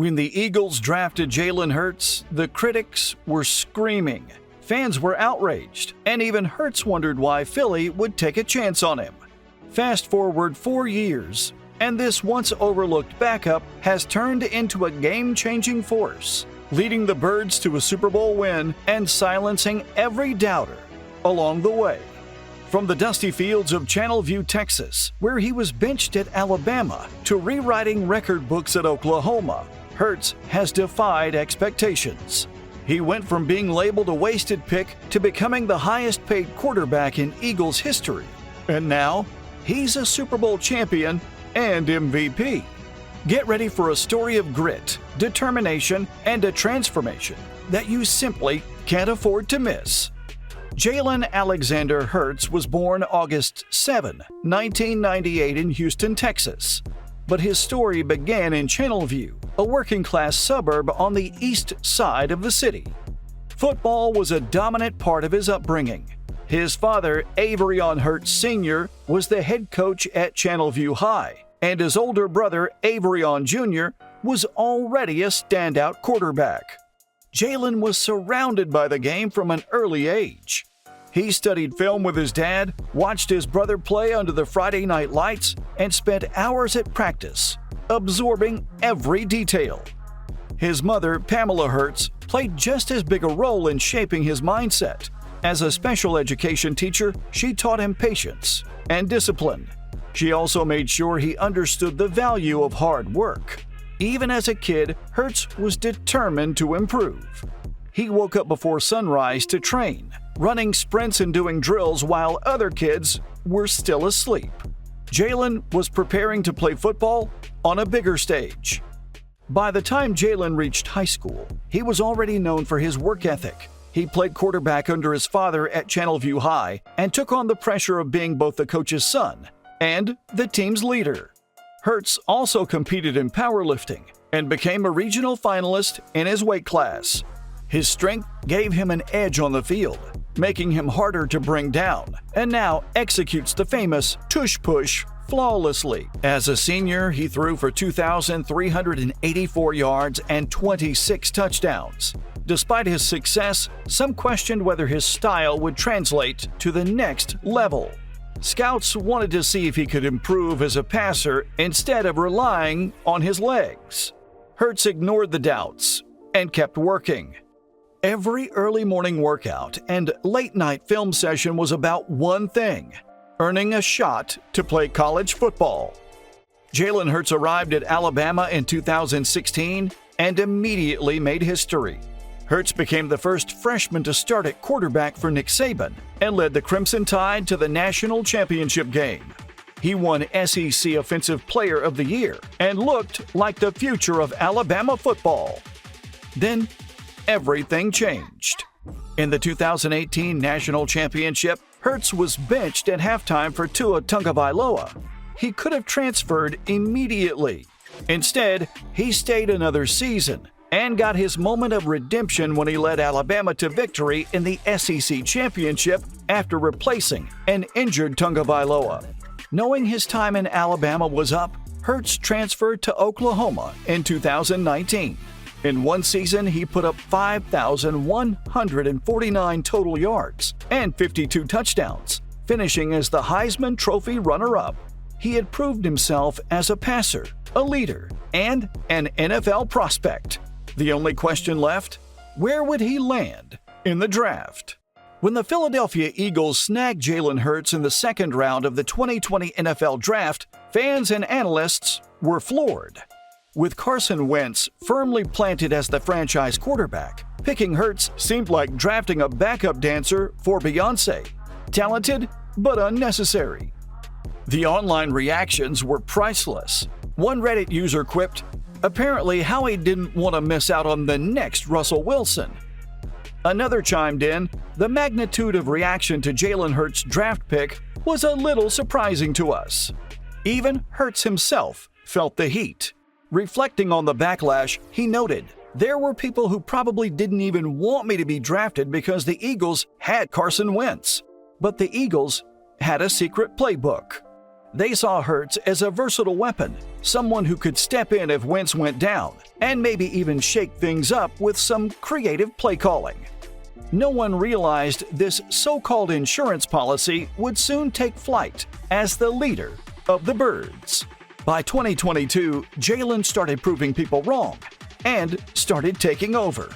When the Eagles drafted Jalen Hurts, the critics were screaming. Fans were outraged, and even Hurts wondered why Philly would take a chance on him. Fast forward 4 years, and this once overlooked backup has turned into a game-changing force, leading the Birds to a Super Bowl win and silencing every doubter along the way. From the dusty fields of Channelview, Texas, where he was benched at Alabama, to rewriting record books at Oklahoma, Hurts has defied expectations. He went from being labeled a wasted pick to becoming the highest-paid quarterback in Eagles history. And now, he's a Super Bowl champion and MVP. Get ready for a story of grit, determination, and a transformation that you simply can't afford to miss. Jalen Alexander Hurts was born August 7, 1998 in Houston, Texas. But his story began in Channelview, a working-class suburb on the east side of the city. Football was a dominant part of his upbringing. His father, Averion Hurts Sr., was the head coach at Channelview High, and his older brother, Averion Jr., was already a standout quarterback. Jalen was surrounded by the game from an early age. He studied film with his dad, watched his brother play under the Friday night lights, and spent hours at practice, absorbing every detail. His mother, Pamela Hurts, played just as big a role in shaping his mindset. As a special education teacher, she taught him patience and discipline. She also made sure he understood the value of hard work. Even as a kid, Hurts was determined to improve. He woke up before sunrise to train, running sprints and doing drills while other kids were still asleep. Jalen was preparing to play football on a bigger stage. By the time Jalen reached high school, he was already known for his work ethic. He played quarterback under his father at Channelview High and took on the pressure of being both the coach's son and the team's leader. Hurts also competed in powerlifting and became a regional finalist in his weight class. His strength gave him an edge on the field, making him harder to bring down, and now executes the famous tush-push flawlessly. As a senior, he threw for 2,384 yards and 26 touchdowns. Despite his success, some questioned whether his style would translate to the next level. Scouts wanted to see if he could improve as a passer instead of relying on his legs. Hurts ignored the doubts and kept working. Every early morning workout and late-night film session was about one thing: earning a shot to play college football. Jalen Hurts arrived at Alabama in 2016 and immediately made history. Hurts became the first freshman to start at quarterback for Nick Saban and led the Crimson Tide to the national championship game. He won SEC Offensive Player of the Year and looked like the future of Alabama football. Then, everything changed. In the 2018 National Championship, Hurts was benched at halftime for Tua Tagovailoa. He could have transferred immediately. Instead, he stayed another season and got his moment of redemption when he led Alabama to victory in the SEC Championship after replacing an injured Tagovailoa. Knowing his time in Alabama was up, Hurts transferred to Oklahoma in 2019. In one season, he put up 5,149 total yards and 52 touchdowns, finishing as the Heisman Trophy runner-up. He had proved himself as a passer, a leader, and an NFL prospect. The only question left: where would he land in the draft? When the Philadelphia Eagles snagged Jalen Hurts in the second round of the 2020 NFL Draft, fans and analysts were floored. With Carson Wentz firmly planted as the franchise quarterback, picking Hurts seemed like drafting a backup dancer for Beyoncé. Talented, but unnecessary. The online reactions were priceless. One Reddit user quipped, "Apparently Howie didn't want to miss out on the next Russell Wilson." Another chimed in, "The magnitude of reaction to Jalen Hurts' draft pick was a little surprising to us." Even Hurts himself felt the heat. Reflecting on the backlash, he noted, "There were people who probably didn't even want me to be drafted because the Eagles had Carson Wentz. But the Eagles had a secret playbook." They saw Hurts as a versatile weapon, someone who could step in if Wentz went down, and maybe even shake things up with some creative play calling. No one realized this so-called insurance policy would soon take flight as the leader of the Birds. By 2022, Jalen started proving people wrong and started taking over.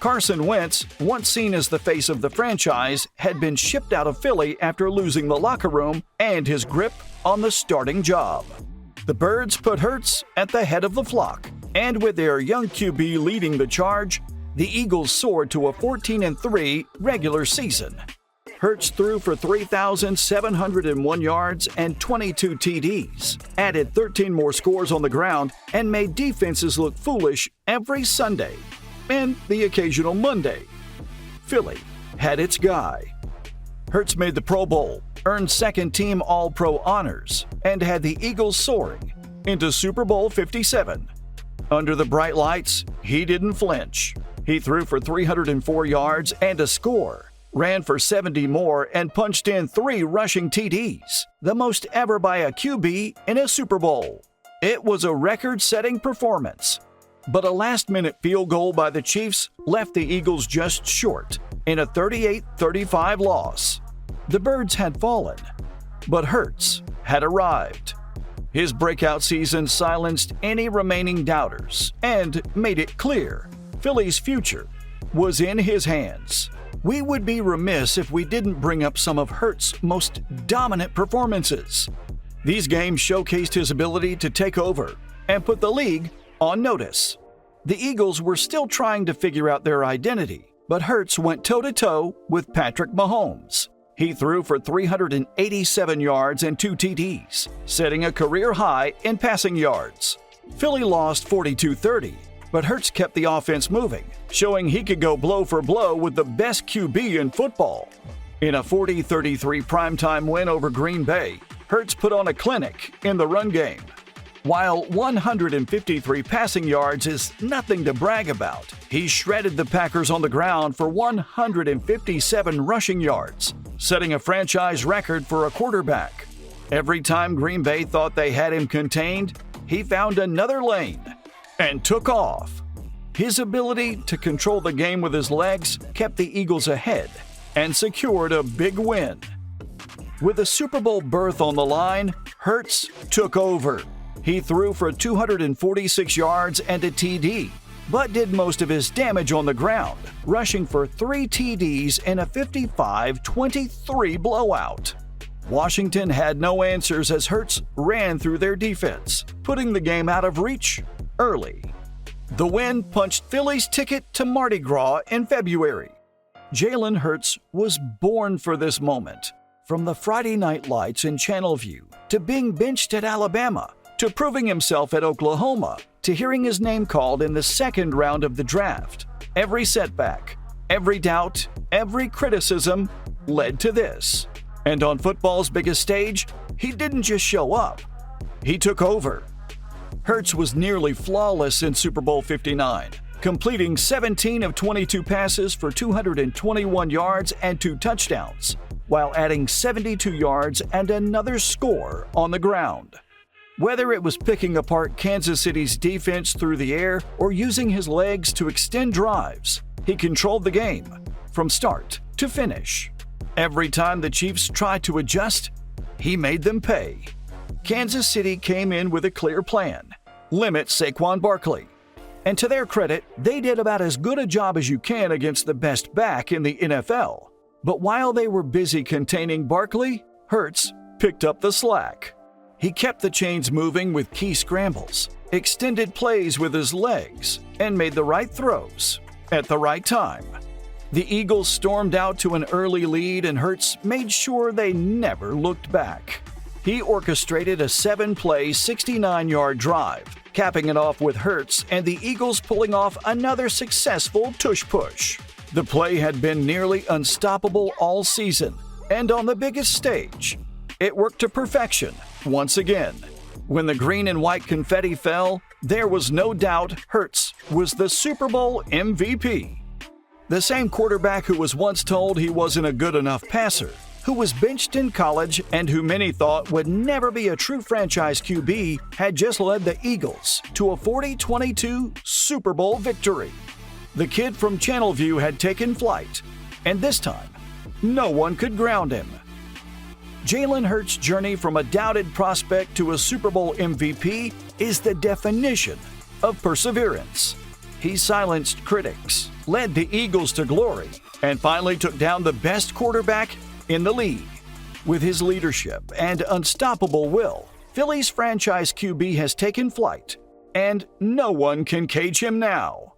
Carson Wentz, once seen as the face of the franchise, had been shipped out of Philly after losing the locker room and his grip on the starting job. The Birds put Hurts at the head of the flock, and with their young QB leading the charge, the Eagles soared to a 14-3 regular season. Hurts threw for 3,701 yards and 22 TDs, added 13 more scores on the ground, and made defenses look foolish every Sunday and the occasional Monday. Philly had its guy. Hurts made the Pro Bowl, earned second-team All-Pro honors, and had the Eagles soaring into Super Bowl 57. Under the bright lights, he didn't flinch. He threw for 304 yards and a score, ran for 70 more, and punched in 3 rushing TDs, the most ever by a QB in a Super Bowl. It was a record-setting performance. But a last-minute field goal by the Chiefs left the Eagles just short in a 38-35 loss. The Birds had fallen, but Hurts had arrived. His breakout season silenced any remaining doubters and made it clear Philly's future was in his hands. We would be remiss if we didn't bring up some of Hurts' most dominant performances. These games showcased his ability to take over and put the league on notice. The Eagles were still trying to figure out their identity, but Hurts went toe-to-toe with Patrick Mahomes. He threw for 387 yards and 2 TDs, setting a career high in passing yards. Philly lost 42-30, but Hurts kept the offense moving, showing he could go blow for blow with the best QB in football. In a 40-33 primetime win over Green Bay, Hurts put on a clinic in the run game. While 153 passing yards is nothing to brag about, he shredded the Packers on the ground for 157 rushing yards, setting a franchise record for a quarterback. Every time Green Bay thought they had him contained, he found another lane and took off. His ability to control the game with his legs kept the Eagles ahead and secured a big win. With a Super Bowl berth on the line, Hurts took over. He threw for 246 yards and a TD, but did most of his damage on the ground, rushing for 3 TDs in a 55-23 blowout. Washington had no answers as Hurts ran through their defense, putting the game out of reach early. The win punched Philly's ticket to Mardi Gras in February. Jalen Hurts was born for this moment. From the Friday night lights in Channelview, to being benched at Alabama, to proving himself at Oklahoma, to hearing his name called in the second round of the draft. Every setback, every doubt, every criticism led to this. And on football's biggest stage, he didn't just show up, he took over. Hurts was nearly flawless in Super Bowl 59, completing 17 of 22 passes for 221 yards and 2 touchdowns, while adding 72 yards and another score on the ground. Whether it was picking apart Kansas City's defense through the air or using his legs to extend drives, he controlled the game from start to finish. Every time the Chiefs tried to adjust, he made them pay. Kansas City came in with a clear plan: limit Saquon Barkley. And to their credit, they did about as good a job as you can against the best back in the NFL. But while they were busy containing Barkley, Hurts picked up the slack. He kept the chains moving with key scrambles, extended plays with his legs, and made the right throws at the right time. The Eagles stormed out to an early lead, and Hurts made sure they never looked back. He orchestrated a 7-play, 69-yard drive, capping it off with Hurts and the Eagles pulling off another successful tush-push. The play had been nearly unstoppable all season, and on the biggest stage, it worked to perfection once again. When the green and white confetti fell, there was no doubt Hurts was the Super Bowl MVP. The same quarterback who was once told he wasn't a good enough passer, who was benched in college and who many thought would never be a true franchise QB, had just led the Eagles to a 40-22 Super Bowl victory. The kid from Channelview had taken flight, and this time, no one could ground him. Jalen Hurts' journey from a doubted prospect to a Super Bowl MVP is the definition of perseverance. He silenced critics, led the Eagles to glory, and finally took down the best quarterback in the league. With his leadership and unstoppable will, Philly's franchise QB has taken flight, and no one can cage him now.